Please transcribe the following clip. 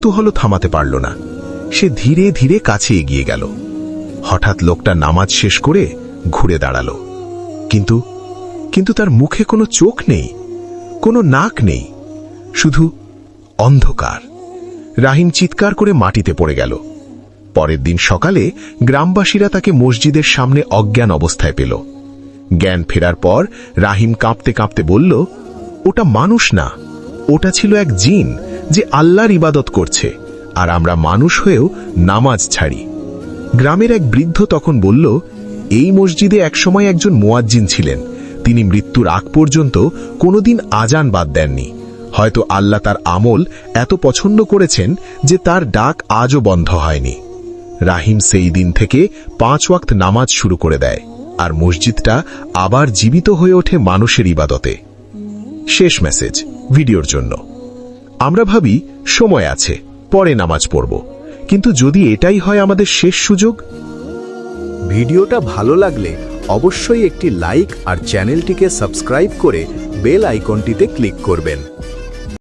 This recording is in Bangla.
কৌতূহল থামাতে পারল না। সে ধীরে ধীরে কাছে এগিয়ে গেল। হঠাৎ লোকটা নামাজ শেষ করে ঘুরে দাঁড়াল। কিন্তু তার মুখে কোনো চোখ নেই, কোনো নাক নেই, শুধু অন্ধকার। রাহিম চিৎকার করে মাটিতে পড়ে গেল। পরের দিন সকালে গ্রামবাসীরা তাকে মসজিদের সামনে অজ্ঞান অবস্থায় পেল। জ্ঞান ফেরার পর রাহিম কাঁপতে কাঁপতে বলল, ওটা মানুষ না, ওটা ছিল এক জিন যে আল্লাহর ইবাদত করছে, আর আমরা মানুষ হয়েও নামাজ ছাড়ি। গ্রামের এক বৃদ্ধ তখন বলল, এই মসজিদে একসময় একজন মুয়াজ্জিন ছিলেন। তিনি মৃত্যুর আগ পর্যন্ত কোনোদিন আজান বাদ দেননি। হয়তো আল্লাহ তার আমল এত পছন্দ করেছেন যে তার ডাক আজও বন্ধ হয়নি। রাহিম সেই দিন থেকে 5 ওয়াক্ত নামাজ শুরু করে দেয়, আর মসজিদটা আবার জীবিত হয়ে ওঠে মানুষের ইবাদতে। শেষ মেসেজ ভিডিওর জন্য। আমরা ভাবি সময় আছে, পরে নামাজ পড়ব, কিন্তু যদি এটাই হয় আমাদের শেষ সুযোগ? ভিডিওটা ভালো লাগলে অবশ্যই একটি লাইক আর চ্যানেলটিকে সাবস্ক্রাইব করে বেল আইকনটিতে ক্লিক করবেন।